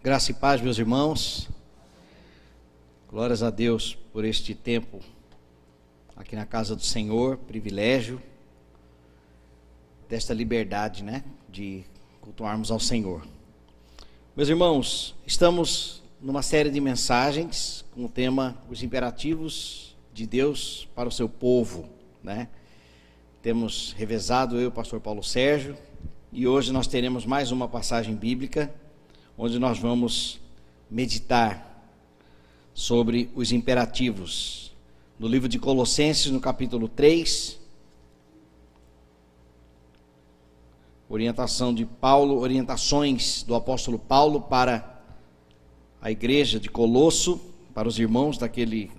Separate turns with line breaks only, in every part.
Graça e paz, meus irmãos. Glórias a Deus por este tempo aqui na casa do Senhor, privilégio desta liberdade, de cultuarmos ao Senhor. Meus irmãos, estamos numa série de mensagens com o tema Os Imperativos de Deus para o seu povo, Temos revezado eu e o pastor Paulo Sérgio, e hoje nós teremos mais uma passagem bíblica, onde nós vamos meditar sobre os imperativos. No livro de Colossenses, no capítulo 3, orientações do apóstolo Paulo para a igreja de Colosso, para os irmãos daquele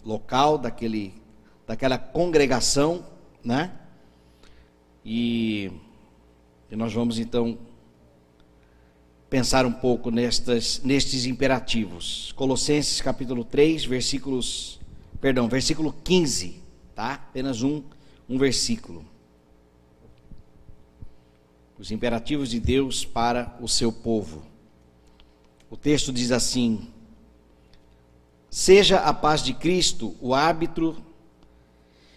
local, daquela congregação, E nós vamos então pensar um pouco nestes imperativos. Colossenses capítulo 3, versículo 15, Apenas um versículo. Os imperativos de Deus para o seu povo. O texto diz assim: seja a paz de Cristo o árbitro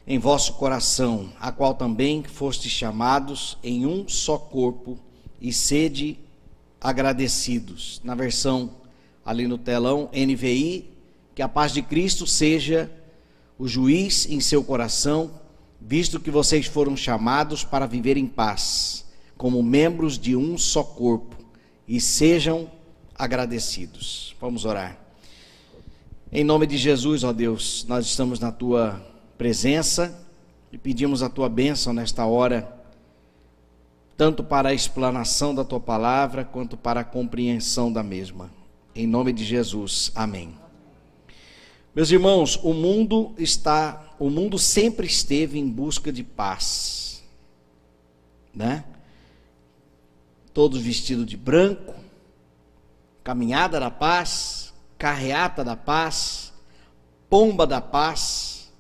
em vosso coração, a qual também fostes chamados em um só corpo, e sede agradecidos. Na versão ali no telão, NVI, que a paz de Cristo seja o juiz em seu coração, visto que vocês foram chamados para viver em paz, como membros de um só corpo, e sejam agradecidos. Vamos orar. Em nome de Jesus, ó Deus, nós estamos na tua presença e pedimos a tua bênção nesta hora, tanto para a explanação da tua palavra, quanto para a compreensão da mesma. Em nome de Jesus, amém. Meus irmãos, o mundo sempre esteve em busca de paz, Todos vestidos de branco, caminhada da paz, carreata da paz, pomba da paz,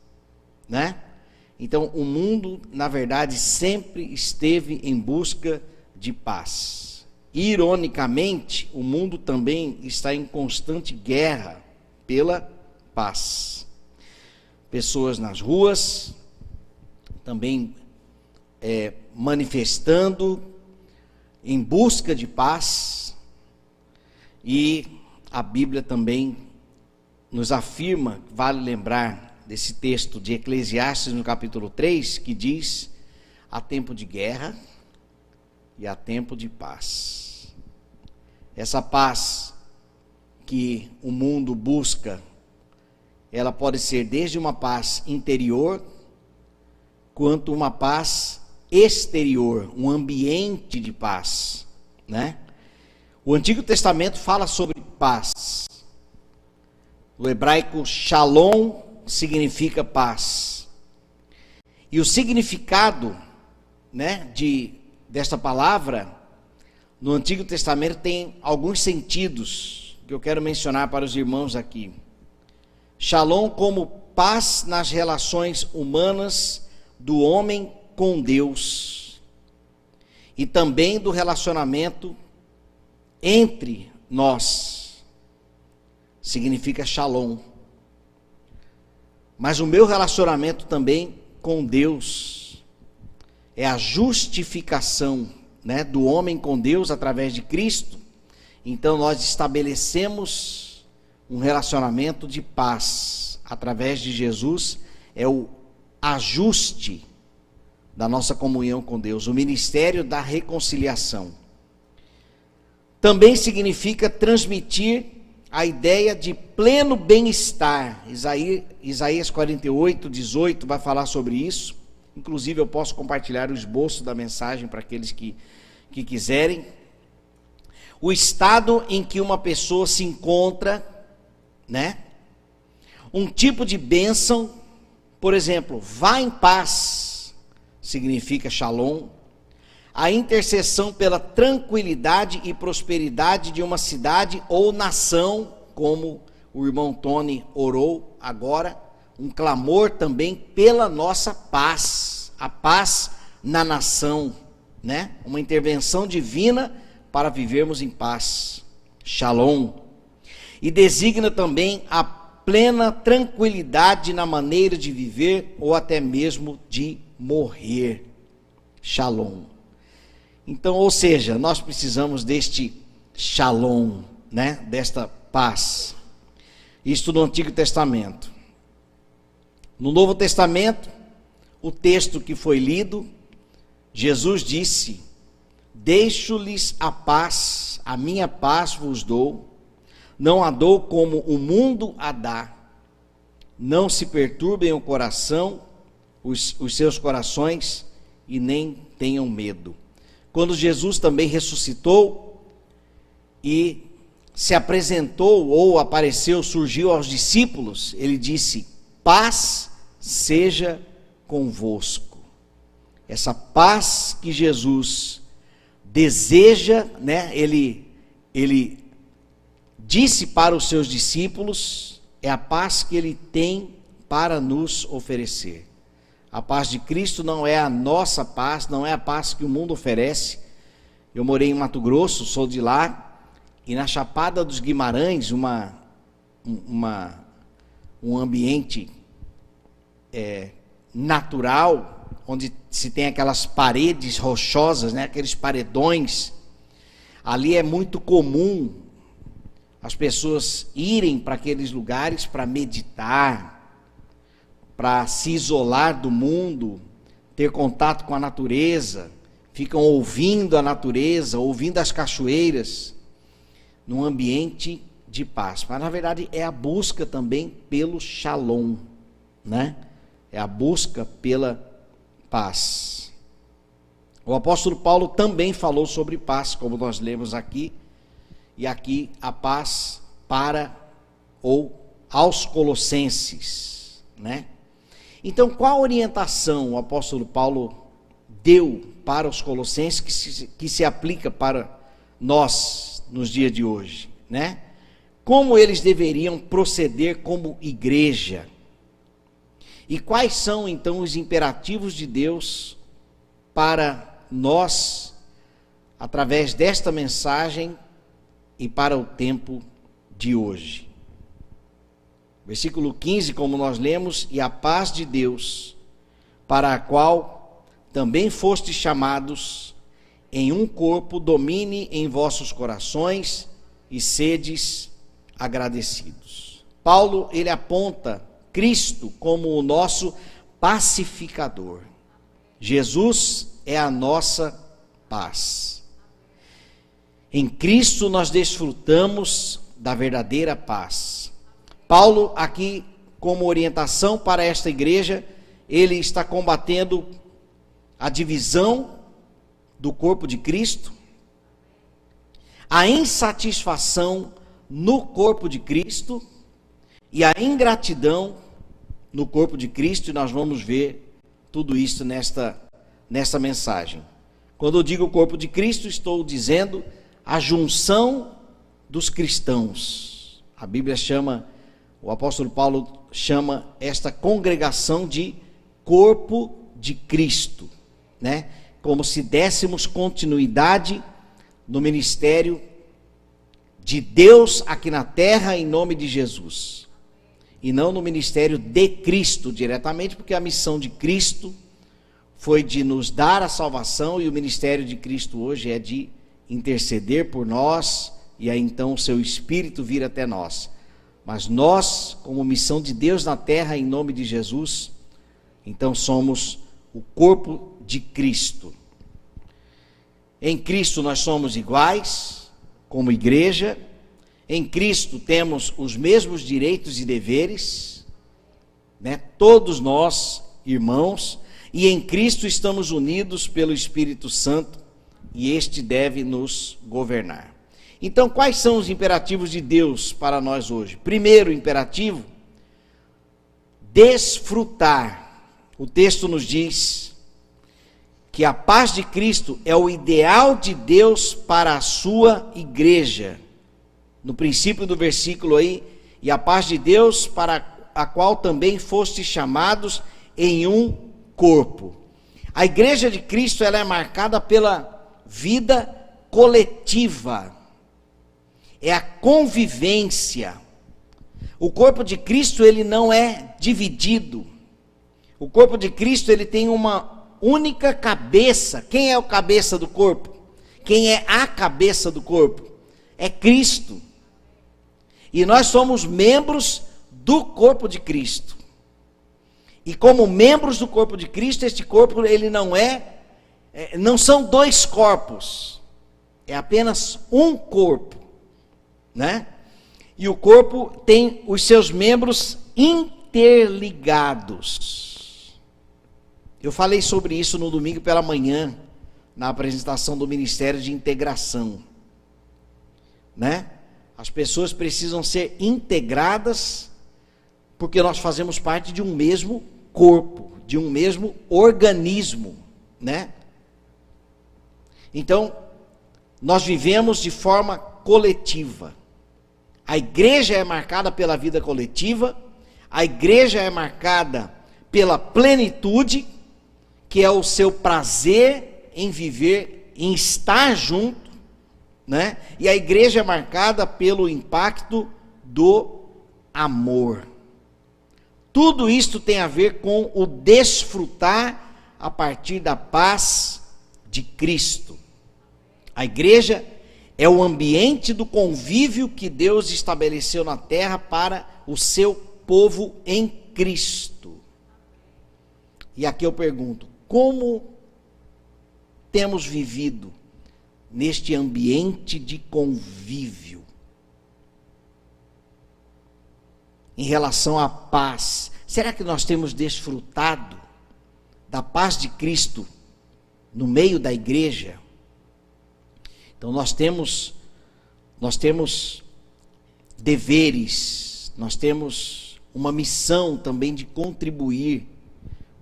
Então, o mundo, na verdade, sempre esteve em busca de paz. Ironicamente, o mundo também está em constante guerra pela paz. Pessoas nas ruas, também manifestando em busca de paz, e a Bíblia também nos afirma, vale lembrar desse texto de Eclesiastes no capítulo 3, que diz: há tempo de guerra e há tempo de paz. Essa paz que o mundo busca, ela pode ser desde uma paz interior, quanto uma paz exterior, um ambiente de paz, O Antigo Testamento fala sobre paz. O hebraico shalom significa paz. E o significado, desta palavra no Antigo Testamento tem alguns sentidos que eu quero mencionar para os irmãos aqui. Shalom como paz nas relações humanas do homem com Deus, e também do relacionamento entre nós. Significa shalom. Mas o meu relacionamento também com Deus é a justificação, do homem com Deus através de Cristo. Então nós estabelecemos um relacionamento de paz através de Jesus. É o ajuste da nossa comunhão com Deus, o ministério da reconciliação. Também significa transmitir a ideia de pleno bem-estar. Isaías 48, 18 vai falar sobre isso. Inclusive eu posso compartilhar o esboço da mensagem para aqueles que quiserem. O estado em que uma pessoa se encontra, Um tipo de bênção, por exemplo, vá em paz, significa shalom. A intercessão pela tranquilidade e prosperidade de uma cidade ou nação, como o irmão Tony orou agora, um clamor também pela nossa paz, a paz na nação, Uma intervenção divina para vivermos em paz. Shalom, e designa também a plena tranquilidade na maneira de viver ou até mesmo de morrer. Shalom. Então, ou seja, nós precisamos deste shalom, né? Desta paz. Isto no Antigo Testamento. No Novo Testamento, o texto que foi lido, Jesus disse: deixo-lhes a paz, a minha paz vos dou, não a dou como o mundo a dá. Não se perturbem o coração, os seus corações, e nem tenham medo. Quando Jesus também ressuscitou e se apresentou ou apareceu, surgiu aos discípulos, ele disse: paz seja convosco. Essa paz que Jesus deseja, né? Ele disse para os seus discípulos, é a paz que ele tem para nos oferecer. A paz de Cristo não é a nossa paz, não é a paz que o mundo oferece. Eu morei em Mato Grosso, sou de lá, e na Chapada dos Guimarães, um ambiente natural, onde se tem aquelas paredes rochosas, né, aqueles paredões. Ali é muito comum as pessoas irem para aqueles lugares para meditar, para se isolar do mundo, ter contato com a natureza, ficam ouvindo a natureza, ouvindo as cachoeiras, num ambiente de paz. Mas na verdade é a busca também pelo shalom, né? É a busca pela paz. O apóstolo Paulo também falou sobre paz, como nós lemos aqui, e aqui a paz para ou aos colossenses, né? Então, qual orientação o apóstolo Paulo deu para os colossenses que se aplica para nós nos dias de hoje, né? Como eles deveriam proceder como igreja? E quais são então os imperativos de Deus para nós, através desta mensagem e para o tempo de hoje? Versículo 15, como nós lemos: e a paz de Deus, para a qual também fostes chamados em um corpo, domine em vossos corações e sedes agradecidos. Paulo, ele aponta Cristo como o nosso pacificador. Jesus é a nossa paz. Em Cristo nós desfrutamos da verdadeira paz. Paulo, aqui, como orientação para esta igreja, ele está combatendo a divisão do corpo de Cristo, a insatisfação no corpo de Cristo e a ingratidão no corpo de Cristo, e nós vamos ver tudo isso nesta mensagem. Quando eu digo corpo de Cristo, estou dizendo a junção dos cristãos. A Bíblia chama, o apóstolo Paulo chama esta congregação de corpo de Cristo, né? Como se dessemos continuidade no ministério de Deus aqui na terra em nome de Jesus, e não no ministério de Cristo diretamente, porque a missão de Cristo foi de nos dar a salvação, e o ministério de Cristo hoje é de interceder por nós, e aí então o seu Espírito vir até nós. Mas nós, como missão de Deus na terra em nome de Jesus, então somos o corpo de Cristo. Em Cristo nós somos iguais, como igreja. Em Cristo temos os mesmos direitos e deveres, né? Todos nós, irmãos, e em Cristo estamos unidos pelo Espírito Santo, e este deve nos governar. Então, quais são os imperativos de Deus para nós hoje? Primeiro imperativo: desfrutar. O texto nos diz que a paz de Cristo é o ideal de Deus para a sua igreja. No princípio do versículo aí: e a paz de Deus para a qual também fostes chamados em um corpo. A igreja de Cristo, ela é marcada pela vida coletiva. é a convivência. O corpo de Cristo, ele não é dividido. O corpo de Cristo, ele tem uma única cabeça. Quem é o cabeça do corpo? Quem é a cabeça do corpo? É Cristo. E nós somos membros do corpo de Cristo. E como membros do corpo de Cristo, este corpo, ele não são dois corpos. É apenas um corpo, né? E o corpo tem os seus membros interligados. Eu falei sobre isso no domingo pela manhã, na apresentação do Ministério de Integração, né? As pessoas precisam ser integradas, porque nós fazemos parte de um mesmo corpo, de um mesmo organismo, né? Então, nós vivemos de forma coletiva. A igreja é marcada pela vida coletiva, a igreja é marcada pela plenitude, que é o seu prazer em viver, em estar junto, né? E a igreja é marcada pelo impacto do amor. Tudo isto tem a ver com o desfrutar a partir da paz de Cristo. A igreja é o ambiente do convívio que Deus estabeleceu na terra para o seu povo em Cristo. E aqui eu pergunto, como temos vivido neste ambiente de convívio? Em relação à paz, será que nós temos desfrutado da paz de Cristo no meio da igreja? Então nós temos deveres, nós temos uma missão também de contribuir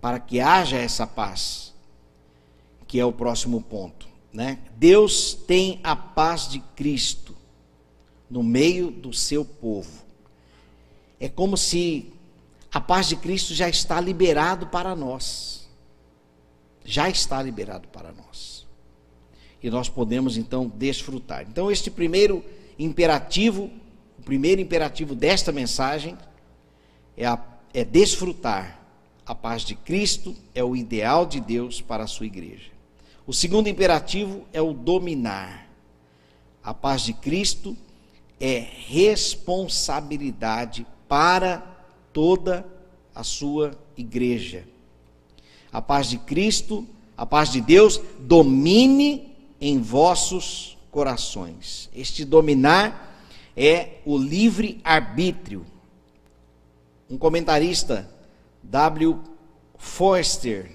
para que haja essa paz, que é o próximo ponto, né? Deus tem a paz de Cristo no meio do seu povo. É como se a paz de Cristo já está liberado para nós. Já está liberado para nós. E nós podemos então desfrutar. Então este primeiro imperativo, o primeiro imperativo desta mensagem é desfrutar. A paz de Cristo é o ideal de Deus para a sua igreja. O segundo imperativo é o dominar. A paz de Cristo é responsabilidade para toda a sua igreja. A paz de Cristo, a paz de Deus, domine em vossos corações. Este dominar é o livre-arbítrio. Um comentarista, W. Forster,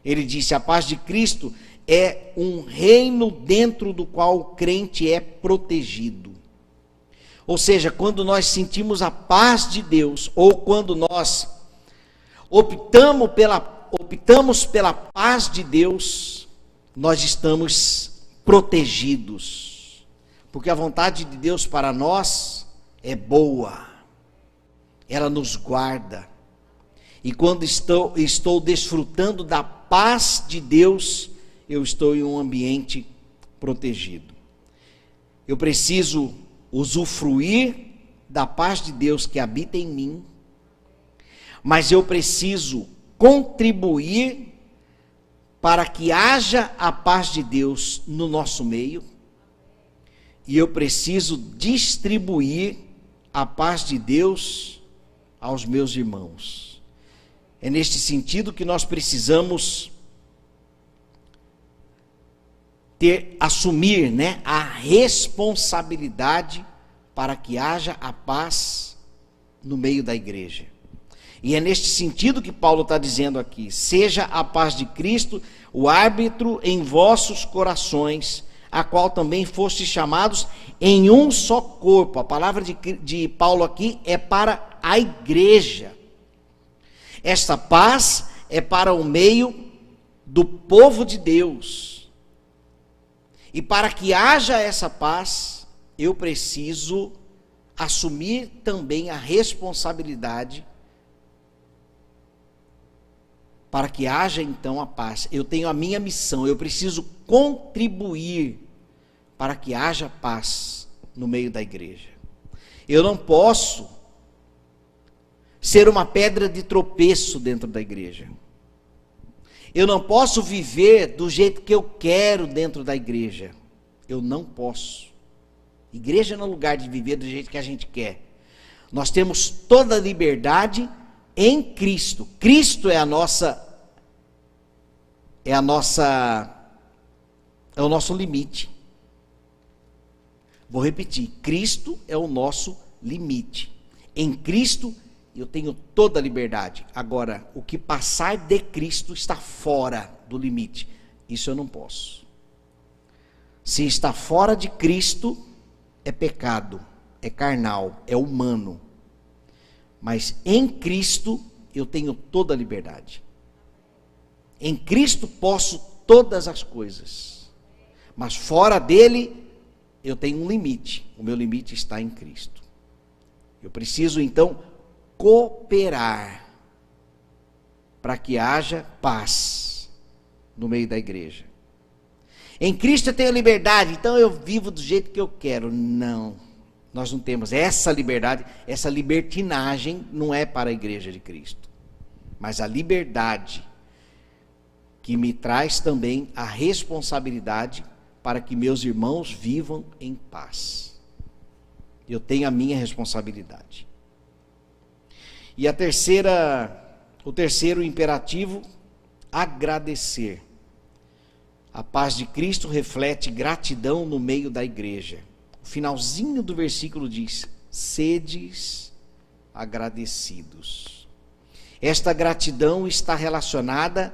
ele disse: a paz de Cristo é um reino dentro do qual o crente é protegido. Ou seja, quando nós sentimos a paz de Deus, ou quando nós optamos pela paz de Deus, nós estamos protegidos, porque a vontade de Deus para nós é boa, ela nos guarda. E quando estou desfrutando da paz de Deus, eu estou em um ambiente protegido. Eu preciso usufruir da paz de Deus que habita em mim, mas eu preciso contribuir para que haja a paz de Deus no nosso meio, e eu preciso distribuir a paz de Deus aos meus irmãos. É neste sentido que nós precisamos assumir, né, a responsabilidade para que haja a paz no meio da igreja. E é neste sentido que Paulo está dizendo aqui: seja a paz de Cristo o árbitro em vossos corações, a qual também fostes chamados em um só corpo. A palavra de Paulo aqui é para a igreja. Esta paz é para o meio do povo de Deus. E para que haja essa paz, eu preciso assumir também a responsabilidade para que haja então a paz. Eu tenho a minha missão, eu preciso contribuir para que haja paz no meio da igreja. Eu não posso ser uma pedra de tropeço dentro da igreja. Eu não posso viver do jeito que eu quero dentro da igreja. Eu não posso. Igreja não é lugar de viver do jeito que a gente quer. Nós temos toda a liberdade em Cristo. Cristo é o nosso limite. Vou repetir, Cristo é o nosso limite. Em Cristo eu tenho toda a liberdade. Agora, o que passar de Cristo está fora do limite. Isso eu não posso. Se está fora de Cristo, é pecado, é carnal, é humano. Mas em Cristo eu tenho toda a liberdade. Em Cristo posso todas as coisas. Mas fora dele, eu tenho um limite. O meu limite está em Cristo. Eu preciso então cooperar para que haja paz no meio da igreja. Em Cristo eu tenho liberdade, então eu vivo do jeito que eu quero. Não, nós não temos essa liberdade, essa libertinagem não é para a igreja de Cristo. Mas a liberdade que me traz também a responsabilidade para que meus irmãos vivam em paz. Eu tenho a minha responsabilidade. E o terceiro imperativo, agradecer. A paz de Cristo reflete gratidão no meio da igreja. O finalzinho do versículo diz: sedes agradecidos. Esta gratidão está relacionada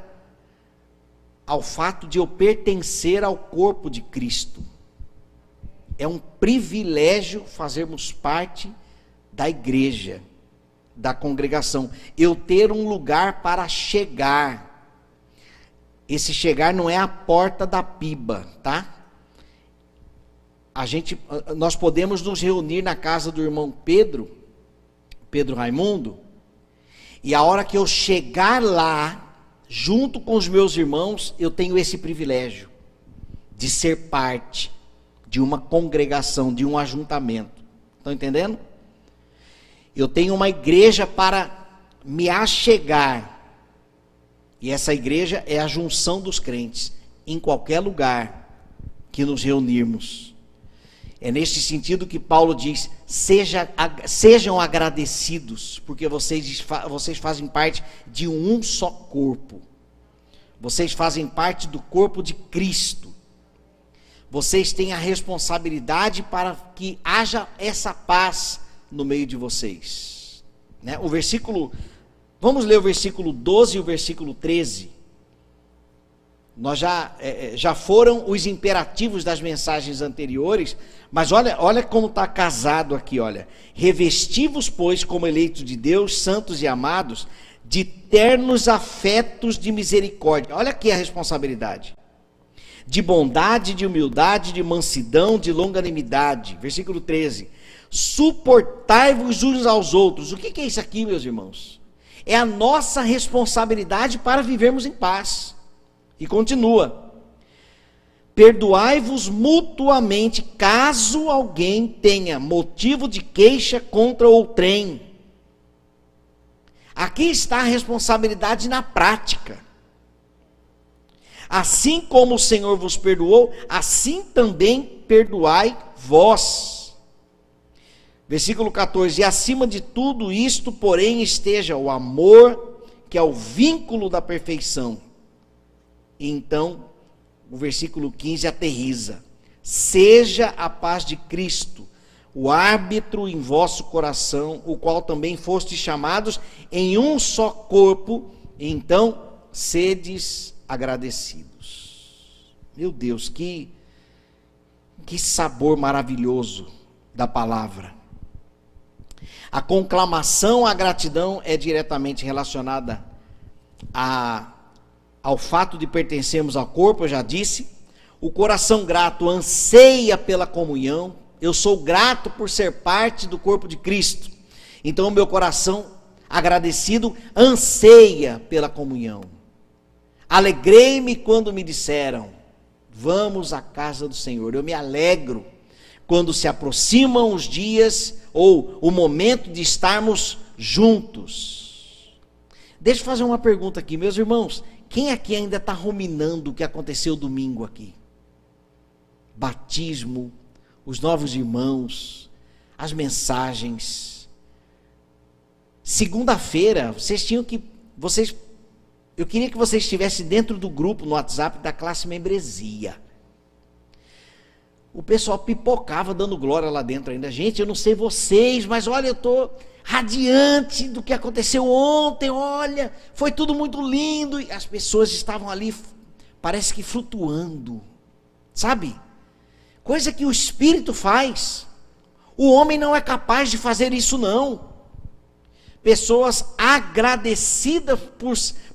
ao fato de eu pertencer ao corpo de Cristo. É um privilégio fazermos parte da igreja, da congregação. Eu ter um lugar para chegar. Esse chegar não é a porta da piba, tá? Nós podemos nos reunir na casa do irmão Pedro Raimundo, e a hora que eu chegar lá, junto com os meus irmãos, eu tenho esse privilégio de ser parte de uma congregação, de um ajuntamento. Estão entendendo? Eu tenho uma igreja para me achegar. E essa igreja é a junção dos crentes, em qualquer lugar que nos reunirmos. É neste sentido que Paulo diz: sejam agradecidos, porque vocês fazem parte de um só corpo. Vocês fazem parte do corpo de Cristo. Vocês têm a responsabilidade para que haja essa paz no meio de vocês. Né? Vamos ler o versículo 12 e o versículo 13. Nós já foram os imperativos das mensagens anteriores, mas olha como está casado aqui, olha. Revesti-vos, pois, como eleitos de Deus, santos e amados, de ternos afetos de misericórdia. Olha aqui a responsabilidade. De bondade, de humildade, de mansidão, de longanimidade. Versículo 13. Suportai-vos uns aos outros. O que é isso aqui, meus irmãos? É a nossa responsabilidade para vivermos em paz. E continua: perdoai-vos mutuamente, caso alguém tenha motivo de queixa contra outrem. Aqui está a responsabilidade na prática. Assim como o Senhor vos perdoou, assim também perdoai vós. Versículo 14: e acima de tudo isto, porém, esteja o amor, que é o vínculo da perfeição. E então, o versículo 15 aterriza: seja a paz de Cristo o árbitro em vosso coração, o qual também fostes chamados em um só corpo, e então sedes agradecidos. Meu Deus, que sabor maravilhoso da palavra. A conclamação à gratidão é diretamente relacionada ao fato de pertencermos ao corpo, eu já disse. O coração grato anseia pela comunhão. Eu sou grato por ser parte do corpo de Cristo. Então o meu coração agradecido anseia pela comunhão. Alegrei-me quando me disseram: vamos à casa do Senhor. Eu me alegro quando se aproximam os dias ou o momento de estarmos juntos. Deixa eu fazer uma pergunta aqui, meus irmãos. Quem aqui ainda está ruminando o que aconteceu domingo aqui? Batismo, os novos irmãos, as mensagens. Segunda-feira, eu queria que vocês estivessem dentro do grupo no WhatsApp da classe membresia. O pessoal pipocava dando glória lá dentro ainda. Gente, eu não sei vocês, mas olha, eu estou radiante do que aconteceu ontem, olha, foi tudo muito lindo. E as pessoas estavam ali, parece que flutuando, sabe? Coisa que o Espírito faz. O homem não é capaz de fazer isso, não. Pessoas agradecidas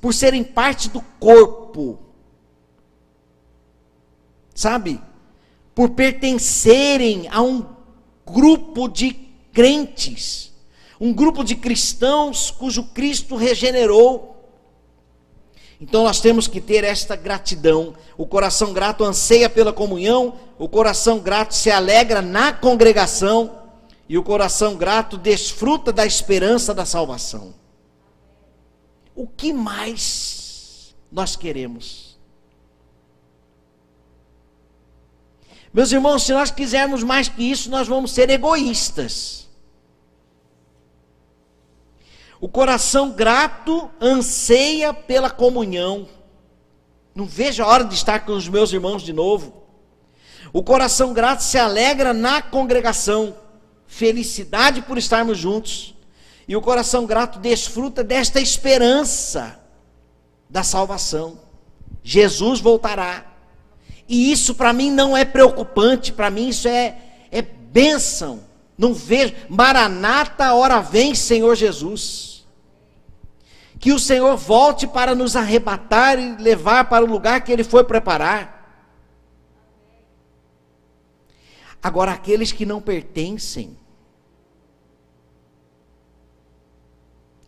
por serem parte do corpo, sabe? Por pertencerem a um grupo de crentes, um grupo de cristãos cujo Cristo regenerou. Então nós temos que ter esta gratidão. O coração grato anseia pela comunhão, o coração grato se alegra na congregação, e o coração grato desfruta da esperança da salvação. O que mais nós queremos? Meus irmãos, se nós quisermos mais que isso, nós vamos ser egoístas. O coração grato anseia pela comunhão. Não vejo a hora de estar com os meus irmãos de novo. O coração grato se alegra na congregação. Felicidade por estarmos juntos. E o coração grato desfruta desta esperança da salvação. Jesus voltará. E isso para mim não é preocupante, para mim isso é bênção. Não vejo, Maranata, hora vem, Senhor Jesus. Que o Senhor volte para nos arrebatar e levar para o lugar que Ele foi preparar. Agora, aqueles que não pertencem,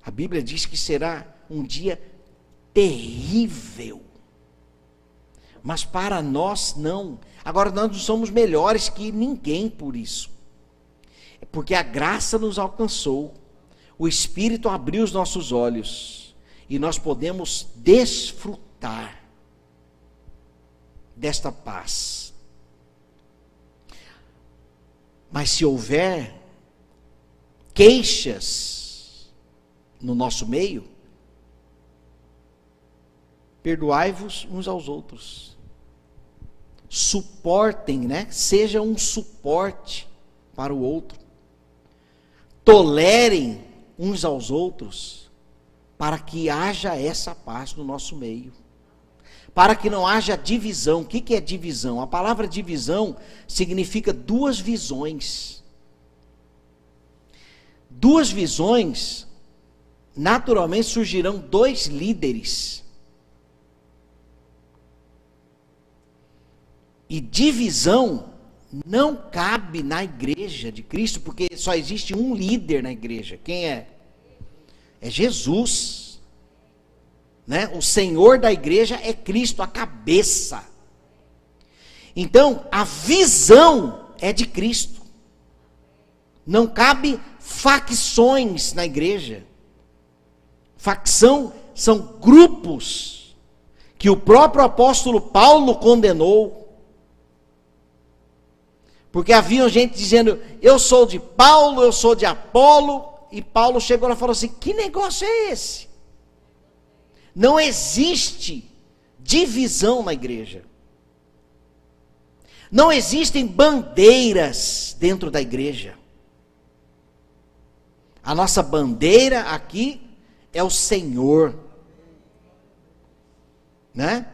a Bíblia diz que será um dia terrível. Mas para nós não. Agora nós não somos melhores que ninguém por isso. É porque a graça nos alcançou. O Espírito abriu os nossos olhos. E nós podemos desfrutar desta paz. Mas se houver queixas no nosso meio, perdoai-vos uns aos outros. Suportem, né? Seja um suporte para o outro. Tolerem uns aos outros, para que haja essa paz no nosso meio. Para que não haja divisão. O que é divisão? A palavra divisão significa duas visões. Duas visões, naturalmente surgirão dois líderes. E divisão não cabe na igreja de Cristo, porque só existe um líder na igreja. Quem é? É Jesus. Né? O Senhor da igreja é Cristo, a cabeça. Então, a visão é de Cristo. Não cabe facções na igreja. Facção são grupos que o próprio apóstolo Paulo condenou. Porque havia gente dizendo, eu sou de Paulo, eu sou de Apolo, e Paulo chegou lá e falou assim, que negócio é esse? Não existe divisão na igreja. Não existem bandeiras dentro da igreja. A nossa bandeira aqui é o Senhor. Né?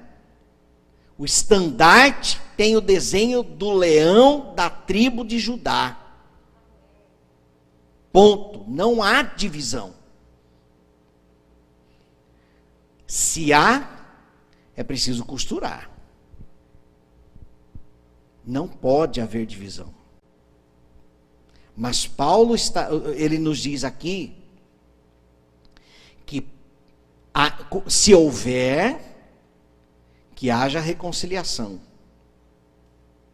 O estandarte tem o desenho do leão da tribo de Judá. Ponto. Não há divisão. Se há, é preciso costurar. Não pode haver divisão. Mas Paulo ele nos diz aqui que se houver, que haja reconciliação.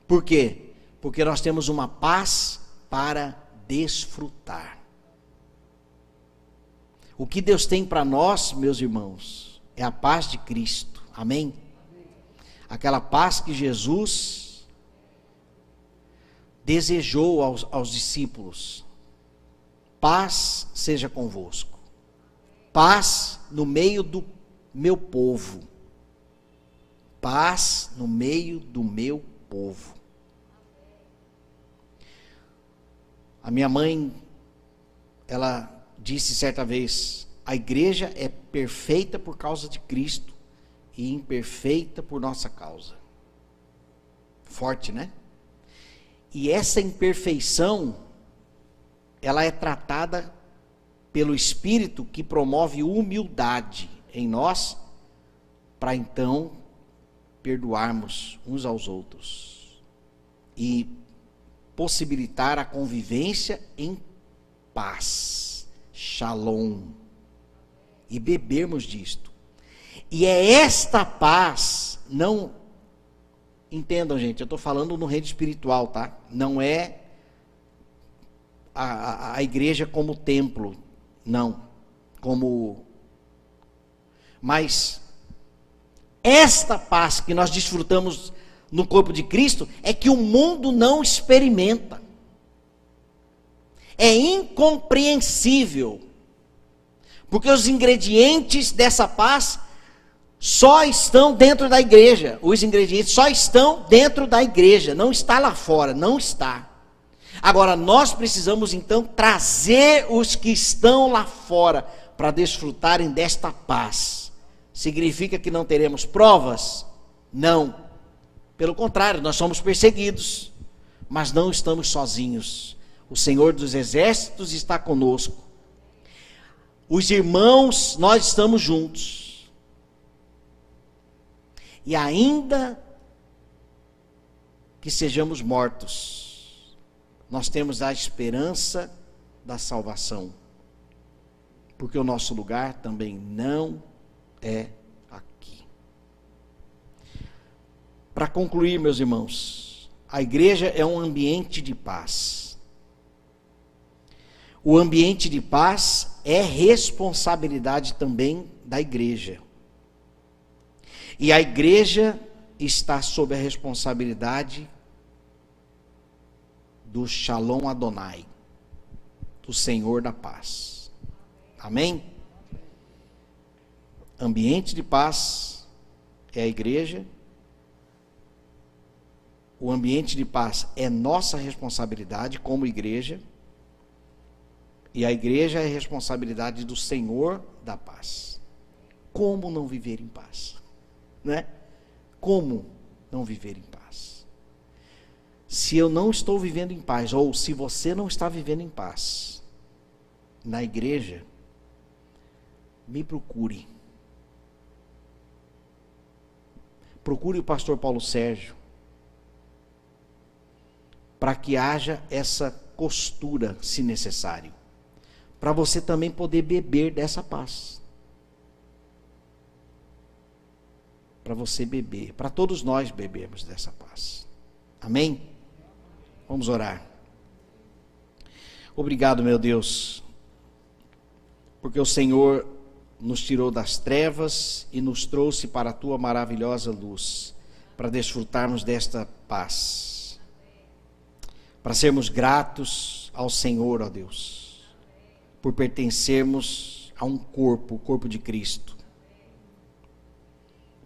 Por quê? Porque nós temos uma paz para desfrutar. O que Deus tem para nós, meus irmãos, é a paz de Cristo. Amém? Aquela paz que Jesus desejou aos discípulos. Paz seja convosco. Paz no meio do meu povo. Paz no meio do meu povo. A minha mãe, ela disse certa vez: a igreja é perfeita por causa de Cristo e imperfeita por nossa causa. Forte, né? E essa imperfeição, ela é tratada pelo Espírito, que promove humildade em nós, para então perdoarmos uns aos outros e possibilitar a convivência em paz, shalom, e bebermos disto. E é esta paz, não entendam, gente, eu estou falando no reino espiritual, tá? Não é a igreja como templo, não, mas esta paz que nós desfrutamos no corpo de Cristo é que o mundo não experimenta. É incompreensível, porque os ingredientes dessa paz só estão dentro da igreja. Os ingredientes só estão dentro da igreja, não está lá fora, não está. Agora, nós precisamos então trazer os que estão lá fora para desfrutarem desta paz. Significa que não teremos provas? Não. Pelo contrário, nós somos perseguidos, mas não estamos sozinhos. O Senhor dos Exércitos está conosco. Os irmãos, nós estamos juntos. E ainda que sejamos mortos, nós temos a esperança da salvação, porque o nosso lugar também não é aqui. Para concluir, meus irmãos, a igreja é um ambiente de paz. O ambiente de paz é responsabilidade também da igreja. E a igreja está sob a responsabilidade do Shalom Adonai, do Senhor da paz. Amém? Ambiente de paz é a igreja. O ambiente de paz é nossa responsabilidade como igreja. E a igreja é responsabilidade do Senhor da paz. Como não viver em paz? Né? Como não viver em paz? Se eu não estou vivendo em paz, ou se você não está vivendo em paz na igreja, me procure. Procure o pastor Paulo Sérgio, para que haja essa costura, se necessário, para você também poder beber dessa paz. Para você beber, para todos nós bebermos dessa paz. Amém? Vamos orar. Obrigado, meu Deus, porque o Senhor nos tirou das trevas e nos trouxe para a tua maravilhosa luz, para desfrutarmos desta paz, para sermos gratos ao Senhor, ó Deus, por pertencermos a um corpo, o corpo de Cristo,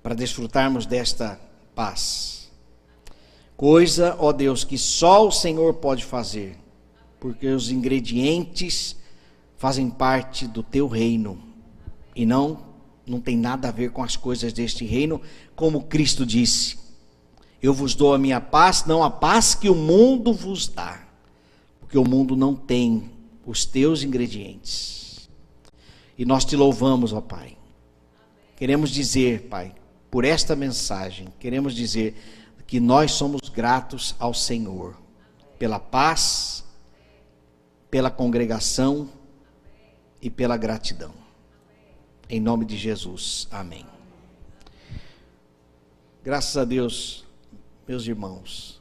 para desfrutarmos desta paz. Coisa, ó Deus, que só o Senhor pode fazer, porque os ingredientes fazem parte do teu reino e não tem nada a ver com as coisas deste reino, como Cristo disse: eu vos dou a minha paz, não a paz que o mundo vos dá, porque o mundo não tem os teus ingredientes. E nós te louvamos, ó Pai. Queremos dizer, Pai, por esta mensagem, queremos dizer que nós somos gratos ao Senhor pela paz, pela congregação e pela gratidão. Em nome de Jesus, amém. Graças a Deus, meus irmãos,